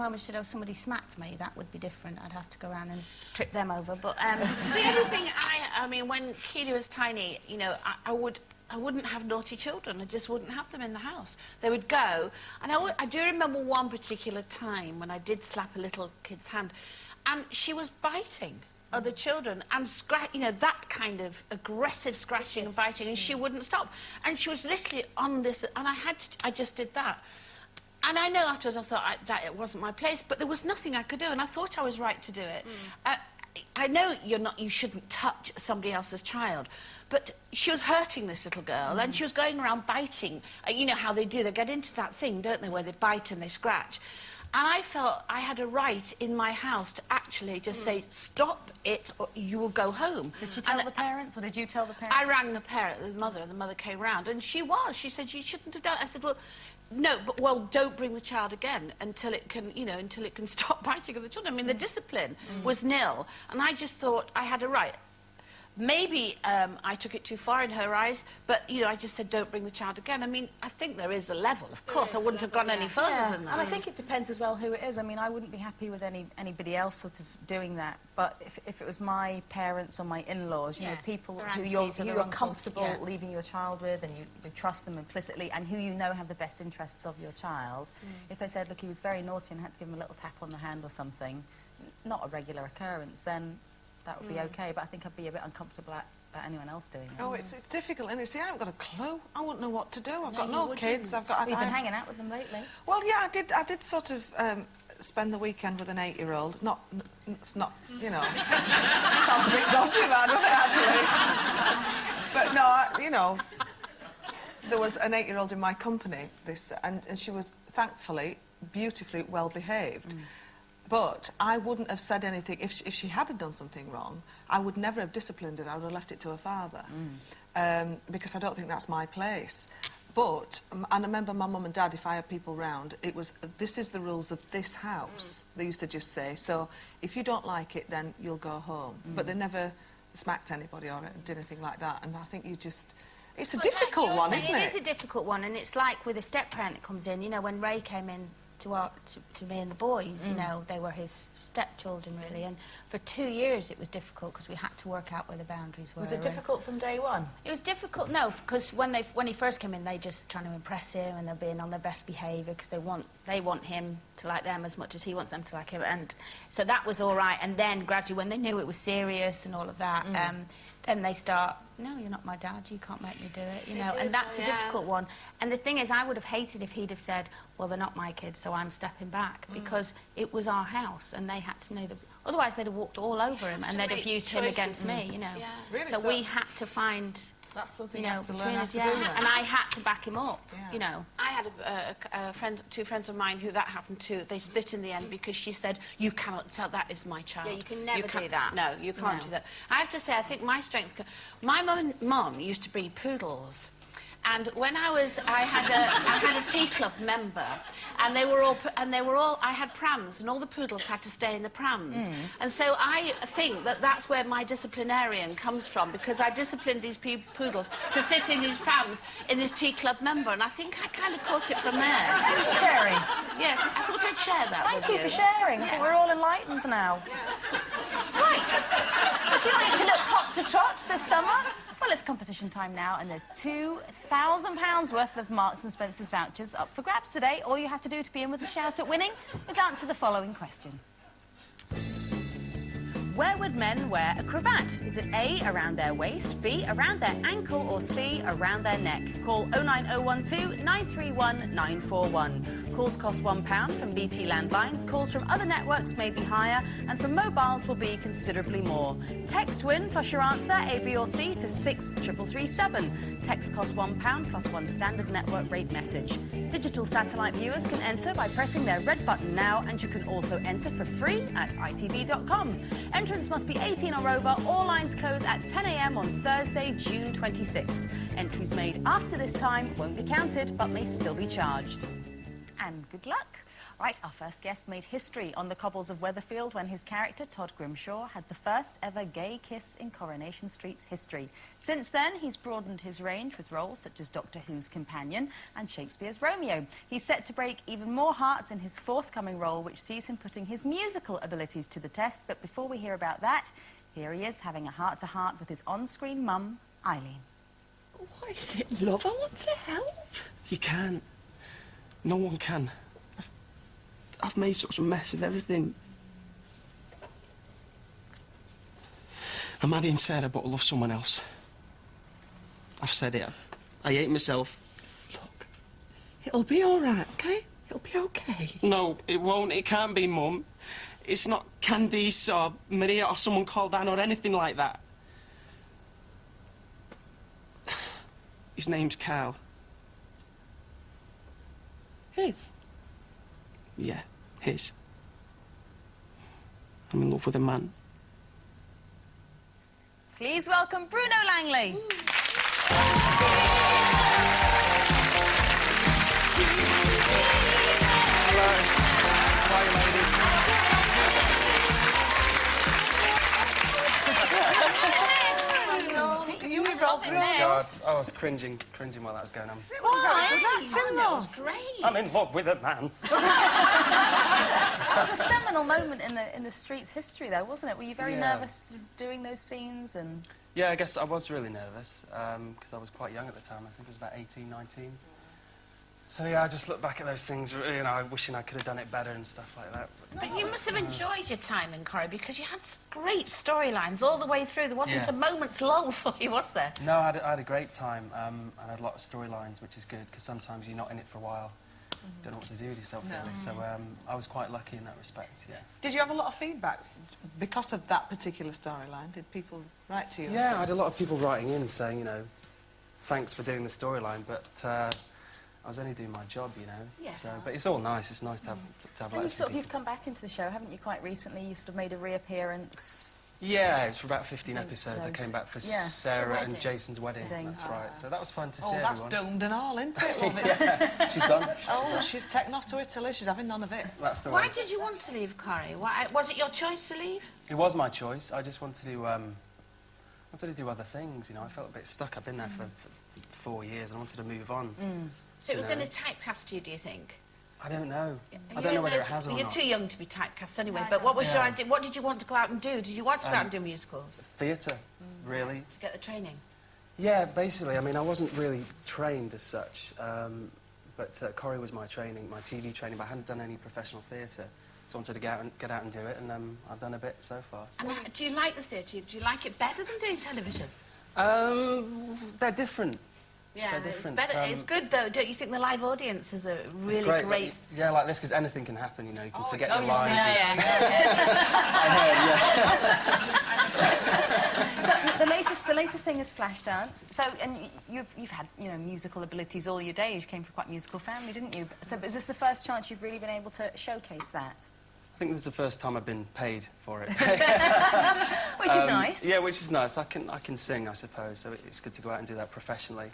Mum said, oh, somebody smacked me, that would be different. I'd have to go around and trip them over, but... The only thing I mean, when Keely was tiny, you know, I wouldn't have naughty children. I just wouldn't have them in the house. They would go, and I do remember one particular time when I did slap a little kid's hand, and she was biting other children and you know, that kind of aggressive scratching and biting, and she wouldn't stop. And she was literally on this, and I just did that. And I know afterwards I thought that it wasn't my place, but there was nothing I could do, and I thought I was right to do it. I know you shouldn't touch somebody else's child, but she was hurting this little girl, and she was going around biting. You know how they do, they get into that thing, don't they, where they bite and they scratch. And I felt I had a right in my house to actually just say, stop it, or you will go home. Did she tell the parents, or did you tell the parents? I rang the mother, and the mother came round, and she said, you shouldn't have done it. I said, well, no, but, well, don't bring the child again until it can, you know, until it can stop biting other children. I mean, the discipline was nil, and I just thought I had a right. Maybe I took it too far in her eyes, but, you know, I just said, don't bring the child again. I mean, I think there is a level. Of course, I wouldn't have gone any further than that. And I think it depends as well who it is. I mean, I wouldn't be happy with anybody else sort of doing that, but if it was my parents or my in-laws, you know, people who you're comfortable leaving your child with, and you trust them implicitly, and who you know have the best interests of your child, if they said, look, he was very naughty and I had to give him a little tap on the hand or something, not a regular occurrence, then that would be okay, but I think I'd be a bit uncomfortable about anyone else doing it. Oh, it's difficult, and you see, I haven't got a clue. I wouldn't know what to do. I've got no kids. You've been hanging out with them lately. Well, yeah, I did sort of spend the weekend with an 8-year-old. It's not, you know... sounds a bit dodgy, that, doesn't it, actually? But no, you know, there was an 8-year-old in my company, and she was, thankfully, beautifully well-behaved. But I wouldn't have said anything. If she had done something wrong, I would never have disciplined her. I would have left it to her father, because I don't think that's my place. But, and I remember my mum and dad, if I had people round, it was, this is the rules of this house, they used to just say. So if you don't like it, then you'll go home. But they never smacked anybody or did anything like that. And I think you just... It's a difficult one, isn't it? It is a difficult one, and it's like with a step-parent that comes in. You know, when Ray came in to me and the boys, you know, they were his stepchildren, really, and for 2 years it was difficult because we had to work out where the boundaries were. Was it difficult from day one? It was difficult, no, because when he first came in, they just trying to impress him, and they're being on their best behaviour because they want him to like them as much as he wants them to like him, and so that was all right. And then gradually, when they knew it was serious and all of that, then they start, no, you're not my dad, you can't make me do it, you know, and that's a difficult one. And the thing is, I would have hated if he'd have said, well, they're not my kids, so I'm stepping back, because it was our house, and they had to know that. Otherwise, they'd have walked all over him, and they'd have used him against me, you know. Yeah. Really? So we had to find... That's something you you know, have to learn how to do that. And I had to back him up, you know. I had two friends of mine who that happened to. They split in the end because she said, you cannot tell, that is my child. Yeah, you can never do that. No, you can't do that. I have to say, I think my strength... My mum used to breed poodles. And when I had a tea club member, and they were all, I had prams, and all the poodles had to stay in the prams. And so I think that that's where my disciplinarian comes from, because I disciplined these poodles to sit in these prams in this tea club member, and I think I kind of caught it from there. Thank you, Sherrie. Yes, I thought I'd share that with you. Thank you for sharing. I think we're all enlightened now. Right. Would you like to look hot to trot this summer? Well, it's competition time now, and there's £2,000 worth of Marks & Spencer's vouchers up for grabs today. All you have to do to be in with the shout at winning is answer the following question. Where would men wear a cravat? Is it A, around their waist, B, around their ankle, or C, around their neck? Call 09012 931 941. Calls cost £1 from BT landlines. Calls from other networks may be higher, and from mobiles will be considerably more. Text WIN plus your answer, A, B or C, to 63337. Text costs £1 plus one standard network rate message. Digital satellite viewers can enter by pressing their red button now, and you can also enter for free at itv.com. Entrants must be 18 or over. All lines close at 10 a.m. on Thursday, June 26th. Entries made after this time won't be counted, but may still be charged. And good luck. Right, our first guest made history on the cobbles of Weatherfield when his character, Todd Grimshaw, had the first ever gay kiss in Coronation Street's history. Since then, he's broadened his range with roles such as Doctor Who's companion and Shakespeare's Romeo. He's set to break even more hearts in his forthcoming role, which sees him putting his musical abilities to the test. But before we hear about that, here he is having a heart-to-heart with his on-screen mum, Eileen. What is it, love? I want to help. You can't. No one can. I've made such a mess of everything. I'm marrying Sarah, but I love someone else. I've said it. I hate myself. Look, it'll be all right, OK? It'll be OK. No, it won't. It can't be, Mum. It's not Candice or Maria or someone called Anne or anything like that. His name's Carl. His? Yeah, his. I'm in love with a man. Please welcome Bruno Langley. You were wrong, God, I was cringing while that was going on. It was very good acting, though. It was great. I'm in love with a man. It was a seminal moment in the street's history, though, wasn't it? Were you very Yeah. nervous doing those scenes? And Yeah, I guess I was really nervous, because I was quite young at the time. I think I was about 18, 19. So, yeah, I just look back at those things, you know, wishing I could have done it better and stuff like that. But you must have enjoyed your time in Corrie because you had great storylines all the way through. There wasn't Yeah. a moment's lull for you, was there? No, I had a great time. I had a lot of storylines, which is good, because sometimes you're not in it for a while. Don't know what to do with yourself, really. So I was quite lucky in that respect, yeah. Did you have a lot of feedback because of that particular storyline? Did people write to you? Yeah, I had a lot of people writing in saying, you know, thanks for doing the storyline, but I was only doing my job, you know. Yeah. So, but it's all nice. It's nice to have and letters from you've people. come back into the show, haven't you? Quite recently, you sort of made a reappearance. Yeah, it's for about 15 Think episodes. I loads. came back for Yeah. Sarah The and wedding. Jason's wedding. Wedding. That's right. So that was fun to see Oh, that's everyone. doomed and all, isn't it? Love it. Yeah, she's gone. Oh, she's taken off to Italy. She's having none of it. That's the Why one. did you want to leave Corrie? Why, was it your choice to leave? It was my choice. I just wanted to do other things, you know. I felt a bit stuck. I've been there for 4 years and I wanted to move on. So it was No. going to typecast you, do you think? I don't know. I You don't know whether it has or You're not. too young to be typecast anyway, but what was your idea? What did you want to go out and do? Did you want to go out and do musicals? Theatre, really. To get the training? Yeah, basically. I mean, I wasn't really trained as such, but Corrie was my training, my TV training, but I hadn't done any professional theatre. So I wanted to get out and do it, and I've done a bit so far. So. And do you like the theatre? Do you like it better than doing television? They're different. Yeah, They're different. It's better. It's good though. Don't you think the live audience is a It's really great. Yeah, like this, because anything can happen, you know. You can forget your does, lines. yeah. So the latest thing is Flashdance. So, and you've had, you know, musical abilities all your days. You came from quite a musical family, didn't you? So, is this the first chance you've really been able to showcase that? I think this is the first time I've been paid for it. Which is nice. Yeah, which is nice. I can sing, I suppose, so it's good to go out and do that professionally.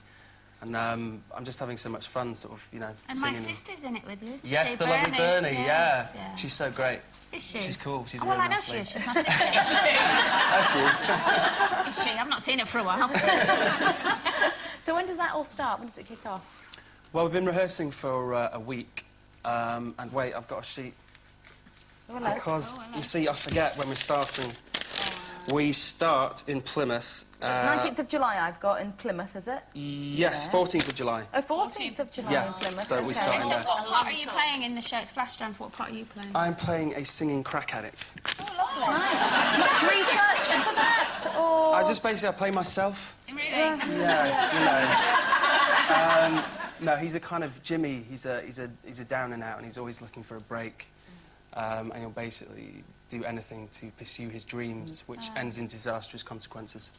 And I'm just having so much fun, sort of, you know, And my singing. sister's in it with you, isn't Yes, she? the lovely Bernie, Yes, yeah. She's so great. Is she? She's cool. She's Oh, a well, really I know nice she lady. is. She's my sister. Is she? That's you. Is she? I've not seen her for a while. So when does that all start? When does it kick off? Well, we've been rehearsing for a week. And wait, I've got a sheet. Hello. Because, you see, I forget when we're starting. We start in Plymouth. 19th of July I've got in Plymouth, is it? Yes, Yeah. 14th of July. Oh, 14th of July Yeah, in Plymouth. so we okay. start in there. What part are you playing in the show? It's Flashdance. What part are you playing? I'm playing a singing crack addict. Nice. Much research for that, or...? I play myself. Really? Yeah, you know. No, he's a kind of Jimmy. He's a down and out, and he's always looking for a break. And he'll basically do anything to pursue his dreams, which ends in disastrous consequences.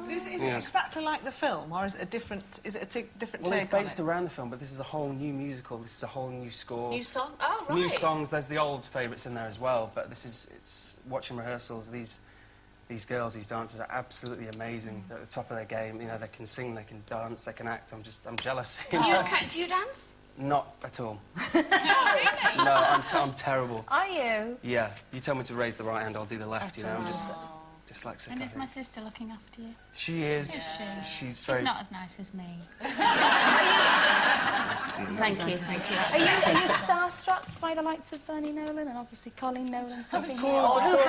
Is it Yes. exactly like the film, or is it a different? Is it a different Well, take it's based on it? around the film, but this is a whole new musical. This is a whole new score. New song? Oh, right. New songs. There's the old favourites in there as well, but it's watching rehearsals. These girls, these dancers are absolutely amazing. They're at the top of their game. You know, they can sing, they can dance, they can act. I'm jealous. you know? Do you dance? Not at all. Oh, really? No, I'm terrible. Are you? Yeah, you tell me to raise the right hand, I'll do the left, you know, I'm just dyslexic, And I is think. my sister looking after you? She is. She's very... She's not as nice as me. Thank you. Are you starstruck by the likes of Bernie Nolan and obviously Coleen Nolan? Of course.